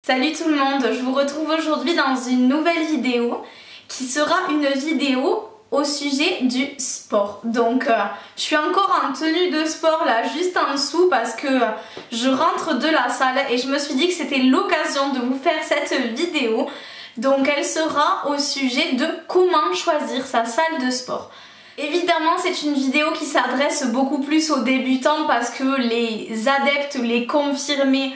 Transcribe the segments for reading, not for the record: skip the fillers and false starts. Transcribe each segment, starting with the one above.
Salut tout le monde, je vous retrouve aujourd'hui dans une nouvelle vidéo qui sera une vidéo au sujet du sport. Donc je suis encore en tenue de sport là juste en dessous parce que je rentre de la salle et je me suis dit que c'était l'occasion de vous faire cette vidéo. Donc elle sera au sujet de comment choisir sa salle de sport. Évidemment c'est une vidéo qui s'adresse beaucoup plus aux débutants parce que les adeptes, les confirmés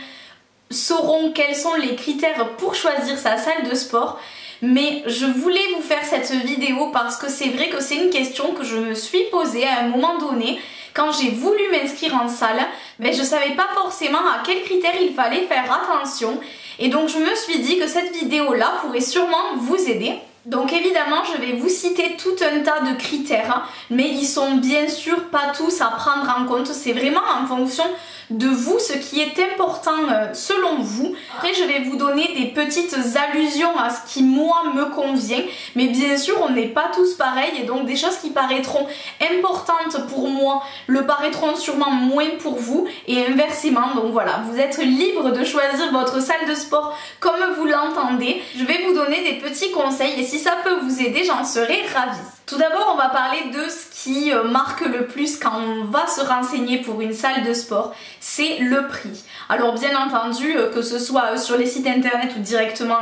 sauront quels sont les critères pour choisir sa salle de sport. Mais je voulais vous faire cette vidéo parce que c'est vrai que c'est une question que je me suis posée à un moment donné. Quand j'ai voulu m'inscrire en salle, je ne savais pas forcément à quels critères il fallait faire attention. Et donc je me suis dit que cette vidéo-là pourrait sûrement vous aider. Donc évidemment je vais vous citer tout un tas de critères, mais ils sont bien sûr pas tous à prendre en compte. C'est vraiment en fonction de vous, ce qui est important selon vous. Après je vais vous donner des petites allusions à ce qui moi me convient, mais bien sûr on n'est pas tous pareils et donc des choses qui paraîtront importantes pour moi le paraîtront sûrement moins pour vous et inversement. Donc voilà, vous êtes libre de choisir votre salle de sport comme vous l'entendez. Je vais vous donner des petits conseils et si ça peut vous aider, j'en serai ravie. Tout d'abord, on va parler de ce qui marque le plus quand on va se renseigner pour une salle de sport, c'est le prix. Alors bien entendu, que ce soit sur les sites internet ou directement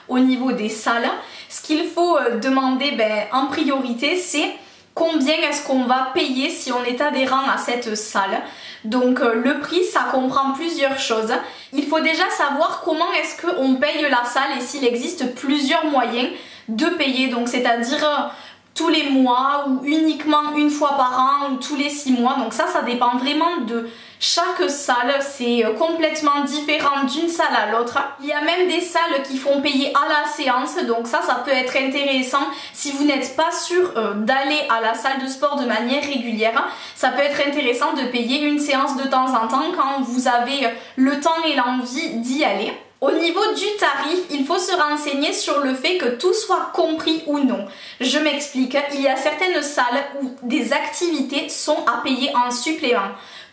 au niveau des salles, ce qu'il faut demander en priorité, c'est combien est-ce qu'on va payer si on est adhérent à cette salle. Donc le prix, ça comprend plusieurs choses. Il faut déjà savoir comment est-ce qu'on paye la salle et s'il existe plusieurs moyens de payer, donc c'est-à-dire tous les mois ou uniquement une fois par an ou tous les 6 mois. Donc ça dépend vraiment de chaque salle, c'est complètement différent d'une salle à l'autre. Il y a même des salles qui font payer à la séance, donc ça peut être intéressant si vous n'êtes pas sûr d'aller à la salle de sport de manière régulière. Ça peut être intéressant de payer une séance de temps en temps quand vous avez le temps et l'envie d'y aller. Au niveau du tarif, il faut se renseigner sur le fait que tout soit compris ou non. Je m'explique, il y a certaines salles où des activités sont à payer en supplément.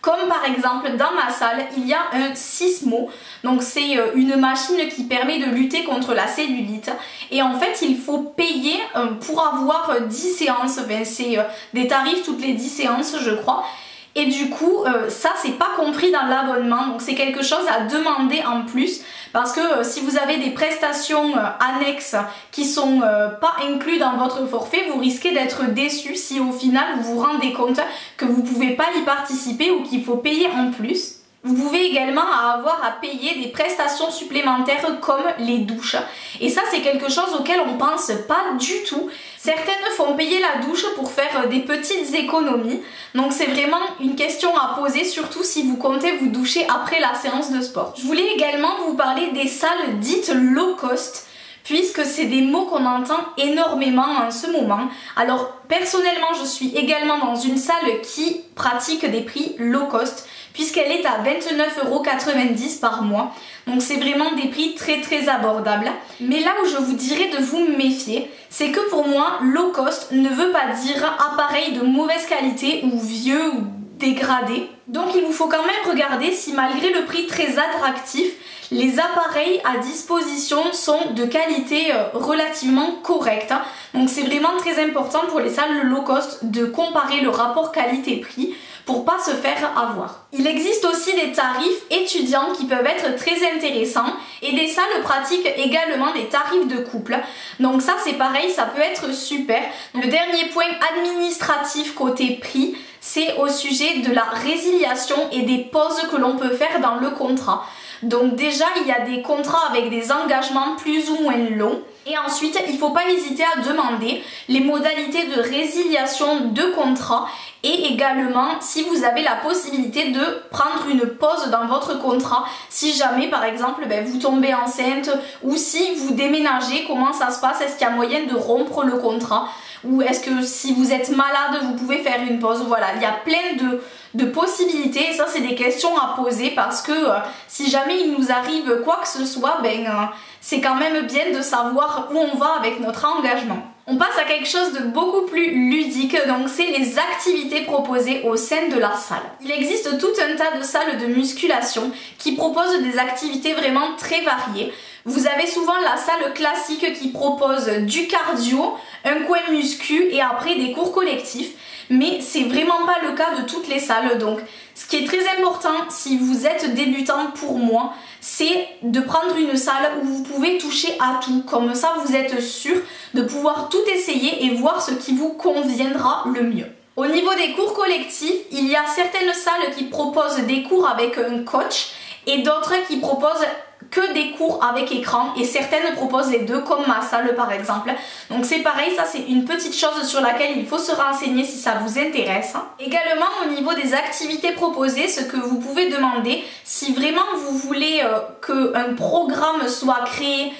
Comme par exemple dans ma salle, il y a un Sismo, donc c'est une machine qui permet de lutter contre la cellulite. Et en fait, il faut payer pour avoir 10 séances, c'est des tarifs toutes les 10 séances je crois. Et du coup, ça c'est pas compris dans l'abonnement, donc c'est quelque chose à demander en plus parce que si vous avez des prestations annexes qui sont pas incluses dans votre forfait, vous risquez d'être déçu si au final vous vous rendez compte que vous pouvez pas y participer ou qu'il faut payer en plus. Vous pouvez également avoir à payer des prestations supplémentaires comme les douches. Et ça c'est quelque chose auquel on pense pas du tout. Certaines font payer la douche pour faire des petites économies. Donc c'est vraiment une question à poser, surtout si vous comptez vous doucher après la séance de sport. Je voulais également vous parler des salles dites low cost, puisque c'est des mots qu'on entend énormément en ce moment. Alors personnellement je suis également dans une salle qui pratique des prix low cost, puisqu'elle est à 29,90 € par mois. Donc c'est vraiment des prix très abordables. Mais là où je vous dirais de vous méfier, c'est que pour moi, low cost ne veut pas dire appareil de mauvaise qualité ou vieux ou dégradé. Donc il vous faut quand même regarder si malgré le prix très attractif, les appareils à disposition sont de qualité relativement correcte. Donc c'est vraiment très important pour les salles low cost de comparer le rapport qualité-prix pour pas se faire avoir. Il existe aussi des tarifs étudiants qui peuvent être très intéressants et des salles pratiquent également des tarifs de couple. Donc ça c'est pareil, ça peut être super. Le dernier point administratif côté prix, c'est au sujet de la résiliation et des pauses que l'on peut faire dans le contrat. Donc déjà il y a des contrats avec des engagements plus ou moins longs. Et ensuite, il ne faut pas hésiter à demander les modalités de résiliation de contrat et également si vous avez la possibilité de prendre une pause dans votre contrat si jamais par exemple vous tombez enceinte ou si vous déménagez, comment ça se passe, est-ce qu'il y a moyen de rompre le contrat ou est-ce que si vous êtes malade vous pouvez faire une pause. Voilà, il y a plein de possibilités et ça c'est des questions à poser parce que si jamais il nous arrive quoi que ce soit, c'est quand même bien de savoir où on va avec notre engagement. On passe à quelque chose de beaucoup plus ludique, donc c'est les activités proposées au sein de la salle. Il existe tout un tas de salles de musculation qui proposent des activités vraiment très variées. Vous avez souvent la salle classique qui propose du cardio, un coin muscu et après des cours collectifs. Mais c'est vraiment pas le cas de toutes les salles. Donc ce qui est très important si vous êtes débutant pour moi, c'est de prendre une salle où vous pouvez toucher à tout. Comme ça vous êtes sûr de pouvoir tout essayer et voir ce qui vous conviendra le mieux. Au niveau des cours collectifs, il y a certaines salles qui proposent des cours avec un coach et d'autres qui proposent que des cours avec écran et certaines proposent les deux comme ma salle par exemple. Donc c'est pareil, ça c'est une petite chose sur laquelle il faut se renseigner si ça vous intéresse. Également au niveau des activités proposées, ce que vous pouvez demander, si vraiment vous voulez qu'un programme soit créé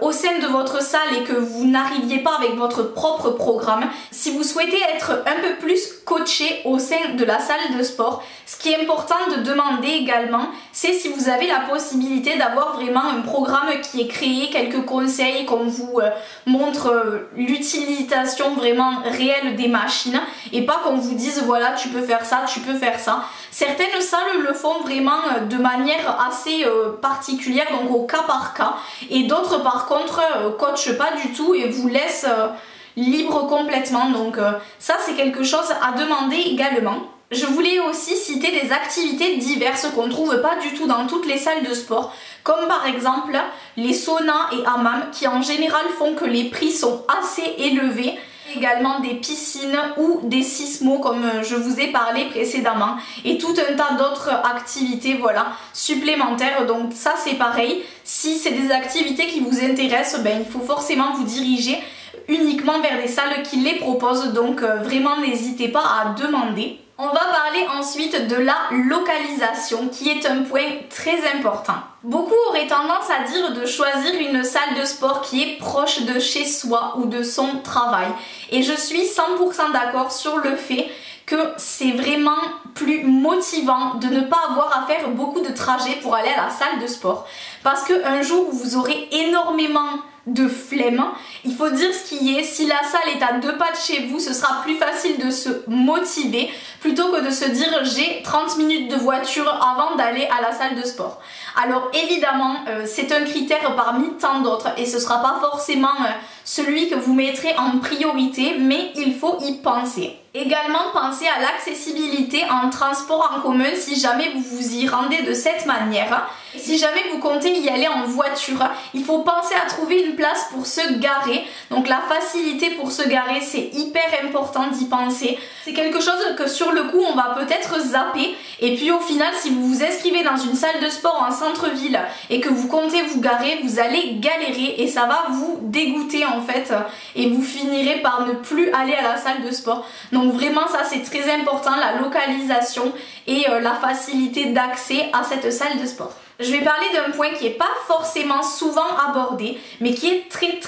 au sein de votre salle et que vous n'arriviez pas avec votre propre programme, si vous souhaitez être un peu plus coaché au sein de la salle de sport, ce qui est important de demander également, c'est si vous avez la possibilité d'avoir vraiment un programme qui est créé, quelques conseils, qu'on vous montre l'utilisation vraiment réelle des machines et pas qu'on vous dise voilà tu peux faire ça, tu peux faire ça. Certaines salles le font vraiment de manière assez particulière, donc au cas par cas, et d'autres par contre coachent pas du tout et vous laissent libre complètement, donc ça c'est quelque chose à demander également. Je voulais aussi citer des activités diverses qu'on ne trouve pas du tout dans toutes les salles de sport, comme par exemple les saunas et hammams qui en général font que les prix sont assez élevés. Également des piscines ou des sismos comme je vous ai parlé précédemment et tout un tas d'autres activités voilà, supplémentaires. Donc ça c'est pareil, si c'est des activités qui vous intéressent, il faut forcément vous diriger uniquement vers des salles qui les proposent, donc vraiment n'hésitez pas à demander. On va parler ensuite de la localisation qui est un point très important. Beaucoup auraient tendance à dire de choisir une salle de sport qui est proche de chez soi ou de son travail. Et je suis 100% d'accord sur le fait que c'est vraiment plus motivant de ne pas avoir à faire beaucoup de trajets pour aller à la salle de sport. Parce qu'un jour où vous aurez énormément de flemme, il faut dire ce qui est, si la salle est à 2 pas de chez vous, ce sera plus facile de se motiver plutôt que de se dire j'ai 30 minutes de voiture avant d'aller à la salle de sport. Alors évidemment c'est un critère parmi tant d'autres et ce sera pas forcément celui que vous mettrez en priorité, mais il faut y penser. Également pensez à l'accessibilité en transport en commun si jamais vous vous y rendez de cette manière. Si jamais vous comptez y aller en voiture, il faut penser à trouver une place pour se garer. Donc la facilité pour se garer, c'est hyper important d'y penser. C'est quelque chose que sur le coup on va peut-être zapper et puis au final si vous vous inscrivez dans une salle de sport en centre-ville et que vous comptez vous garer, vous allez galérer et ça va vous dégoûter en fait et vous finirez par ne plus aller à la salle de sport. Donc vraiment ça c'est très important, la localisation et la facilité d'accès à cette salle de sport. Je vais parler d'un point qui n'est pas forcément souvent abordé, mais qui est très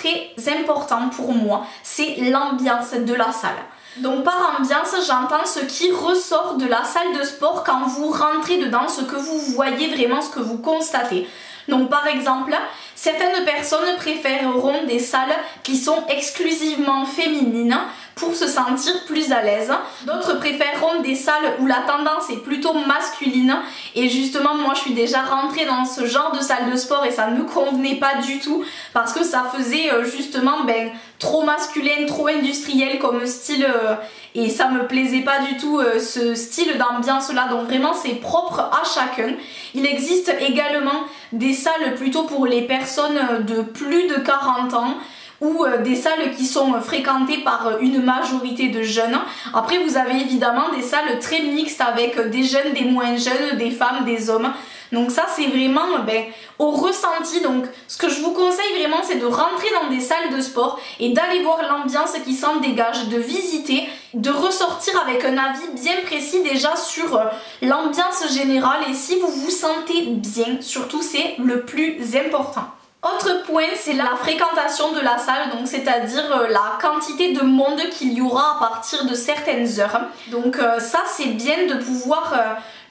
important pour moi, c'est l'ambiance de la salle. Donc par ambiance, j'entends ce qui ressort de la salle de sport quand vous rentrez dedans, ce que vous voyez vraiment, ce que vous constatez. Donc par exemple, certaines personnes préféreront des salles qui sont exclusivement féminines pour se sentir plus à l'aise. D'autres préféreront des salles où la tendance est plutôt masculine et justement moi je suis déjà rentrée dans ce genre de salle de sport et ça ne me convenait pas du tout parce que ça faisait justement trop masculin, trop industriel comme style et ça me plaisait pas du tout ce style d'ambiance là, donc vraiment c'est propre à chacun. Il existe également des salles plutôt pour les personnes de plus de 40 ans ou des salles qui sont fréquentées par une majorité de jeunes. Après vous avez évidemment des salles très mixtes avec des jeunes, des moins jeunes, des femmes, des hommes. Donc ça c'est vraiment au ressenti. Donc ce que je vous conseille vraiment c'est de rentrer dans des salles de sport et d'aller voir l'ambiance qui s'en dégage, de visiter, de ressortir avec un avis bien précis déjà sur l'ambiance générale et si vous vous sentez bien, surtout c'est le plus important. Autre point, c'est la fréquentation de la salle, donc c'est-à-dire la quantité de monde qu'il y aura à partir de certaines heures. Donc ça c'est bien de pouvoir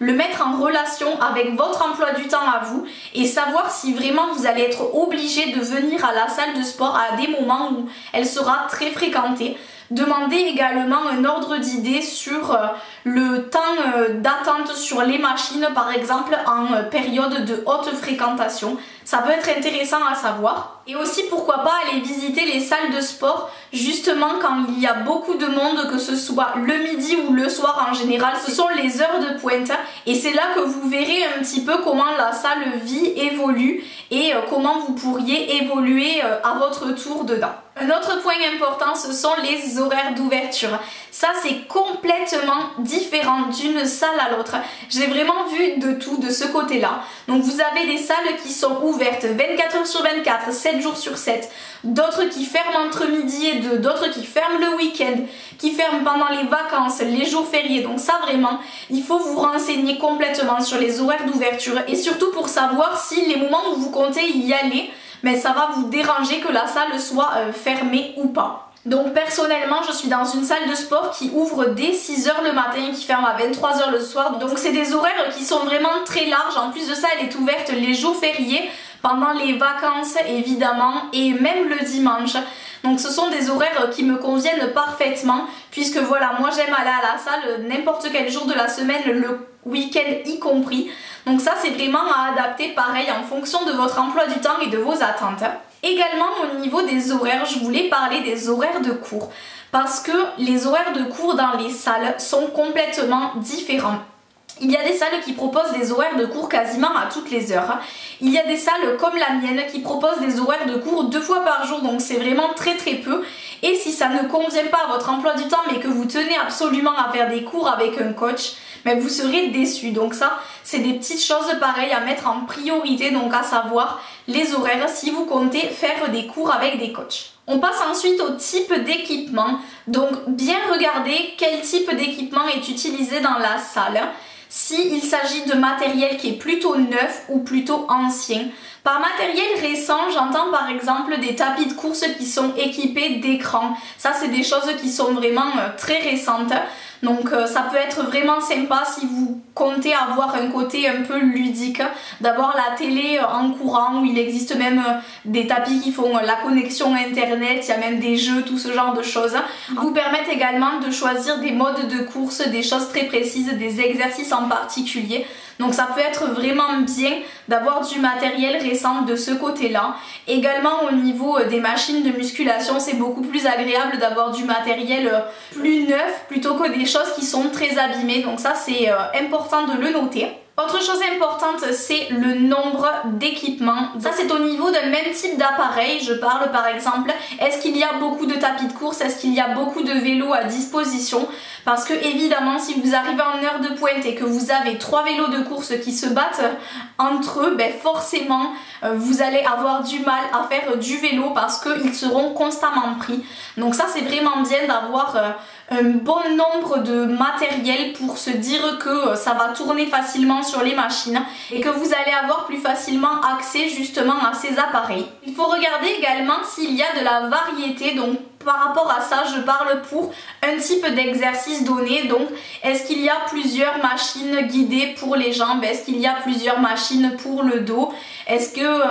le mettre en relation avec votre emploi du temps à vous et savoir si vraiment vous allez être obligé de venir à la salle de sport à des moments où elle sera très fréquentée. Demandez également un ordre d'idée sur le temps d'attente sur les machines, par exemple en période de haute fréquentation. Ça peut être intéressant à savoir. Et aussi pourquoi pas aller visiter les salles de sport justement quand il y a beaucoup de monde, que ce soit le midi ou le soir en général. Ce sont les heures de pointe et c'est là que vous verrez un petit peu comment la salle vit, évolue et comment vous pourriez évoluer à votre tour dedans. Un autre point important, ce sont les horaires d'ouverture. Ça, c'est complètement différent d'une salle à l'autre. J'ai vraiment vu de tout de ce côté-là. Donc vous avez des salles qui sont ouvertes 24 heures sur 24, 7 jours sur 7. D'autres qui ferment entre midi et 2, d'autres qui ferment le week-end, qui ferment pendant les vacances, les jours fériés. Donc ça vraiment, il faut vous renseigner complètement sur les horaires d'ouverture et surtout pour savoir si les moments où vous comptez y aller, mais ça va vous déranger que la salle soit fermée ou pas. Donc personnellement, je suis dans une salle de sport qui ouvre dès 6 h le matin et qui ferme à 23 h le soir. Donc c'est des horaires qui sont vraiment très larges. En plus de ça, elle est ouverte les jours fériés, pendant les vacances évidemment et même le dimanche. Donc ce sont des horaires qui me conviennent parfaitement puisque voilà, moi j'aime aller à la salle n'importe quel jour de la semaine, le week-end y compris. Donc ça c'est vraiment à adapter pareil en fonction de votre emploi du temps et de vos attentes. Également au niveau des horaires, je voulais parler des horaires de cours parce que les horaires de cours dans les salles sont complètement différents. Il y a des salles qui proposent des horaires de cours quasiment à toutes les heures. Il y a des salles comme la mienne qui proposent des horaires de cours 2 fois par jour, donc c'est vraiment très peu. Et si ça ne convient pas à votre emploi du temps mais que vous tenez absolument à faire des cours avec un coach, mais vous serez déçus. Donc ça, c'est des petites choses pareilles à mettre en priorité, donc à savoir les horaires si vous comptez faire des cours avec des coachs. On passe ensuite au type d'équipement. Donc bien regarder quel type d'équipement est utilisé dans la salle. S'il s'agit de matériel qui est plutôt neuf ou plutôt ancien. Par matériel récent, j'entends par exemple des tapis de course qui sont équipés d'écrans. Ça, c'est des choses qui sont vraiment très récentes. Donc ça peut être vraiment sympa si vous comptez avoir un côté un peu ludique, d'avoir la télé en courant où il existe même des tapis qui font la connexion internet, il y a même des jeux, tout ce genre de choses. Vous permettent également de choisir des modes de course, des choses très précises, des exercices en particulier. Donc ça peut être vraiment bien d'avoir du matériel récent de ce côté-là. Également au niveau des machines de musculation, c'est beaucoup plus agréable d'avoir du matériel plus neuf plutôt que des choses qui sont très abîmées. Donc ça c'est important de le noter. Autre chose importante, c'est le nombre d'équipements. Ça c'est au niveau d'un même type d'appareil. Je parle par exemple, est-ce qu'il y a beaucoup de tapis de course, est-ce qu'il y a beaucoup de vélos à disposition? Parce que évidemment si vous arrivez en heure de pointe et que vous avez 3 vélos de course qui se battent entre eux, ben forcément vous allez avoir du mal à faire du vélo parce qu'ils seront constamment pris. Donc ça c'est vraiment bien d'avoir un bon nombre de matériel pour se dire que ça va tourner facilement sur les machines et que vous allez avoir plus facilement accès justement à ces appareils. Il faut regarder également s'il y a de la variété, donc par rapport à ça je parle pour un type d'exercice donné. Donc est-ce qu'il y a plusieurs machines guidées pour les jambes, est-ce qu'il y a plusieurs machines pour le dos, est-ce que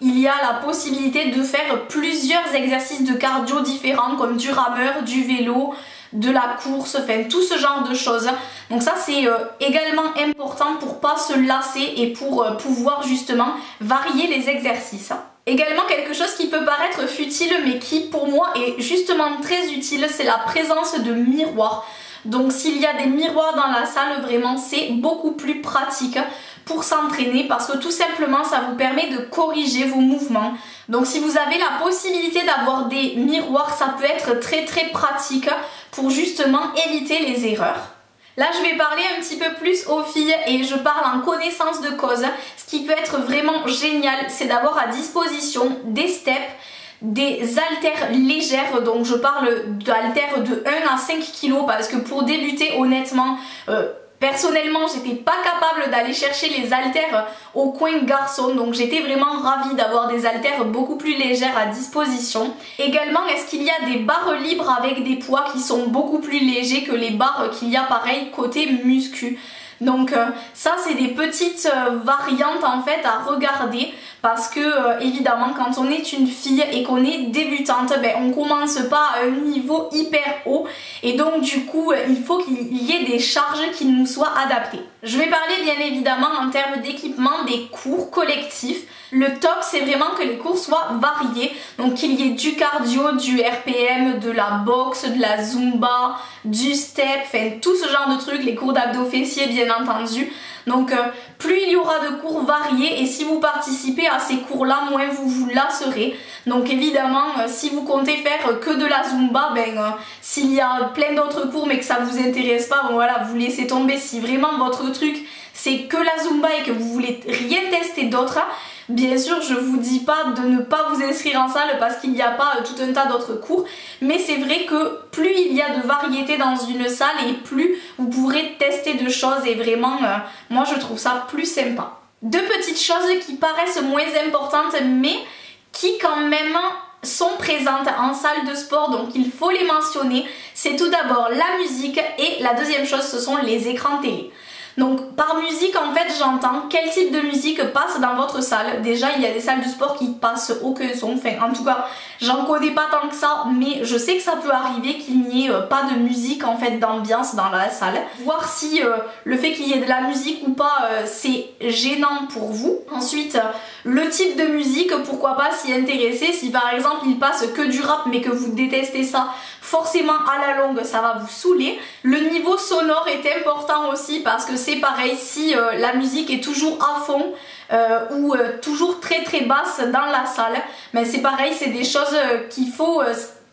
il y a la possibilité de faire plusieurs exercices de cardio différents comme du rameur, du vélo, de la course, enfin tout ce genre de choses. Donc ça c'est également important pour pas se lasser et pour pouvoir justement varier les exercices. Également quelque chose qui peut paraître futile mais qui pour moi est justement très utile, c'est la présence de miroirs. Donc s'il y a des miroirs dans la salle, vraiment c'est beaucoup plus pratique pour s'entraîner parce que tout simplement ça vous permet de corriger vos mouvements. Donc si vous avez la possibilité d'avoir des miroirs, ça peut être très pratique pour justement éviter les erreurs. Là je vais parler un petit peu plus aux filles et je parle en connaissance de cause. Ce qui peut être vraiment génial, c'est d'avoir à disposition des steps, des haltères légères. Donc je parle d'haltères de 1 à 5 kg parce que pour débuter honnêtement, personnellement j'étais pas capable d'aller chercher les haltères au coin garçon, donc j'étais vraiment ravie d'avoir des haltères beaucoup plus légères à disposition. Également est-ce qu'il y a des barres libres avec des poids qui sont beaucoup plus légers que les barres qu'il y a pareil côté muscu. Donc ça c'est des petites variantes en fait à regarder parce que évidemment quand on est une fille et qu'on est débutante, on commence pas à un niveau hyper haut et donc du coup il faut qu'il y ait des charges qui nous soient adaptées. Je vais parler bien évidemment en termes d'équipement des cours collectifs. Le top c'est vraiment que les cours soient variés, donc qu'il y ait du cardio, du RPM, de la boxe, de la zumba, du step, enfin tout ce genre de trucs, les cours d'abdos fessiers bien entendu. Donc plus il y aura de cours variés et si vous participez à ces cours là, moins vous vous lasserez. Donc évidemment si vous comptez faire que de la zumba, s'il y a plein d'autres cours mais que ça vous intéresse pas, voilà, vous laissez tomber. Si vraiment votre truc c'est que la zumba et que vous voulez rien tester d'autre, bien sûr je vous dis pas de ne pas vous inscrire en salle parce qu'il n'y a pas tout un tas d'autres cours, mais c'est vrai que plus il y a de variété dans une salle et plus vous pourrez tester de choses et vraiment moi je trouve ça plus sympa. Deux petites choses qui paraissent moins importantes mais qui quand même sont présentes en salle de sport, donc il faut les mentionner. C'est tout d'abord la musique et la deuxième chose ce sont les écrans télé. Donc par musique en fait j'entends quel type de musique passe dans votre salle. Déjà il y a des salles de sport qui passent aucun son, enfin en tout cas j'en connais pas tant que ça mais je sais que ça peut arriver qu'il n'y ait pas de musique en fait d'ambiance dans la salle. Voir si le fait qu'il y ait de la musique ou pas c'est gênant pour vous. Ensuite le type de musique, pourquoi pas s'y intéresser. Si par exemple il passe que du rap mais que vous détestez ça, forcément à la longue ça va vous saouler. Le niveau sonore est important aussi parce que c'est pareil, si la musique est toujours à fond ou toujours très basse dans la salle, mais c'est pareil, c'est des choses qu'il faut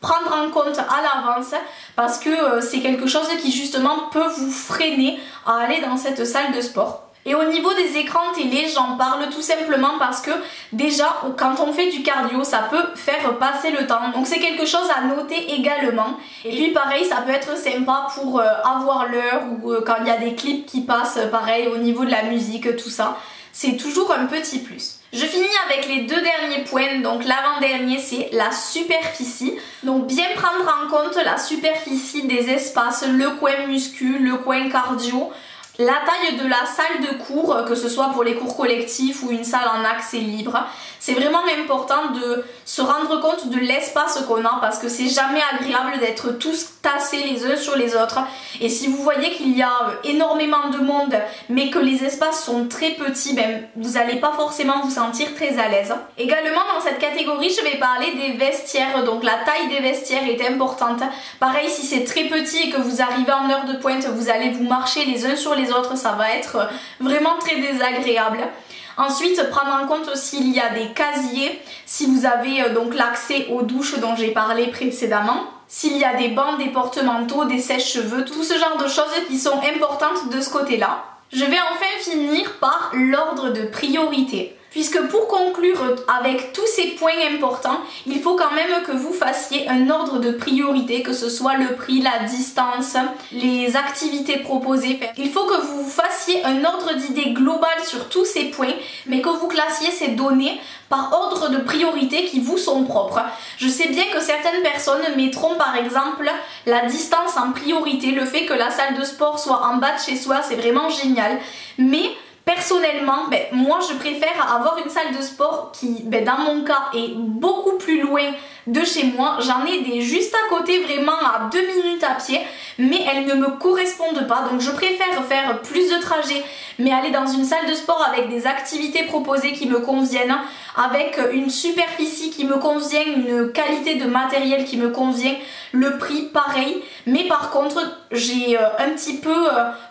prendre en compte à l'avance parce que c'est quelque chose qui justement peut vous freiner à aller dans cette salle de sport. Et au niveau des écrans télé, j'en parle tout simplement parce que déjà quand on fait du cardio ça peut faire passer le temps, donc c'est quelque chose à noter également. Et puis pareil ça peut être sympa pour avoir l'heure ou quand il y a des clips qui passent, pareil au niveau de la musique, tout ça, c'est toujours un petit plus. Je finis avec les deux derniers points, donc l'avant-dernier c'est la superficie. Donc bien prendre en compte la superficie des espaces, le coin muscu, le coin cardio, la taille de la salle de cours, que ce soit pour les cours collectifs ou une salle en accès libre. C'est vraiment important de se rendre compte de l'espace qu'on a parce que c'est jamais agréable d'être tous tassés les uns sur les autres. Et si vous voyez qu'il y a énormément de monde mais que les espaces sont très petits, vous n'allez pas forcément vous sentir très à l'aise. Également dans cette catégorie je vais parler des vestiaires, donc la taille des vestiaires est importante. Pareil si c'est très petit et que vous arrivez en heure de pointe, vous allez vous marcher les uns sur les autres, ça va être vraiment très désagréable. Ensuite, prendre en compte aussi il y a des casiers, si vous avez donc l'accès aux douches dont j'ai parlé précédemment, s'il y a des bancs, des porte-manteaux, des sèche-cheveux, tout ce genre de choses qui sont importantes de ce côté-là. Je vais enfin finir par l'ordre de priorité. Puisque pour conclure avec tous ces points importants, il faut quand même que vous fassiez un ordre de priorité, que ce soit le prix, la distance, les activités proposées. Il faut que vous fassiez un ordre d'idée global sur tous ces points, mais que vous classiez ces données par ordre de priorité qui vous sont propres. Je sais bien que certaines personnes mettront par exemple la distance en priorité, le fait que la salle de sport soit en bas de chez soi, c'est vraiment génial, mais personnellement, moi je préfère avoir une salle de sport qui, dans mon cas, est beaucoup plus loin de chez moi. J'en ai des juste à côté, vraiment à 2 minutes à pied, mais elles ne me correspondent pas. Donc je préfère faire plus de trajets, mais aller dans une salle de sport avec des activités proposées qui me conviennent, avec une superficie qui me convient, une qualité de matériel qui me convient, le prix pareil. Mais par contre, j'ai un petit peu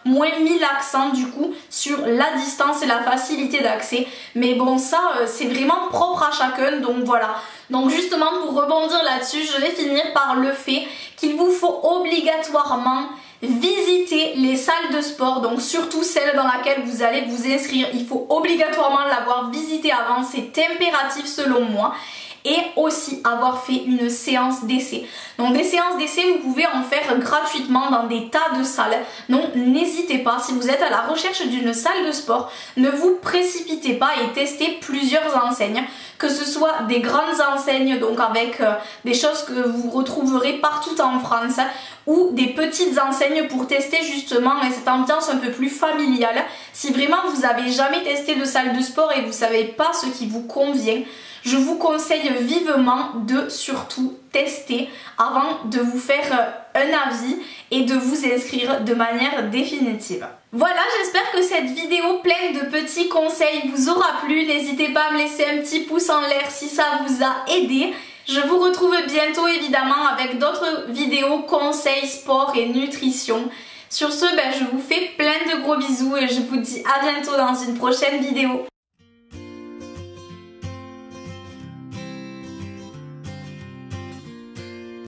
moins mis l'accent du coup sur la distance et la facilité d'accès. Mais bon, ça c'est vraiment propre à chacun, donc voilà. Donc justement pour rebondir là-dessus, je vais finir par le fait qu'il vous faut obligatoirement visiter les salles de sport, donc surtout celle dans laquelle vous allez vous inscrire. Il faut obligatoirement l'avoir visitée avant, c'est impératif selon moi. Et aussi avoir fait une séance d'essai. Donc des séances d'essai, vous pouvez en faire gratuitement dans des tas de salles. Donc n'hésitez pas, si vous êtes à la recherche d'une salle de sport, ne vous précipitez pas et testez plusieurs enseignes. que ce soit des grandes enseignes, donc avec des choses que vous retrouverez partout en France, ou des petites enseignes pour tester justement cette ambiance un peu plus familiale. Si vraiment vous n'avez jamais testé de salle de sport et vous ne savez pas ce qui vous convient, je vous conseille vivement de surtout tester avant de vous faire un avis et de vous inscrire de manière définitive. Voilà, j'espère que cette vidéo pleine de petits conseils vous aura plu. N'hésitez pas à me laisser un petit pouce en l'air si ça vous a aidé. Je vous retrouve bientôt évidemment avec d'autres vidéos conseils, sport et nutrition. Sur ce, je vous fais plein de gros bisous et je vous dis à bientôt dans une prochaine vidéo.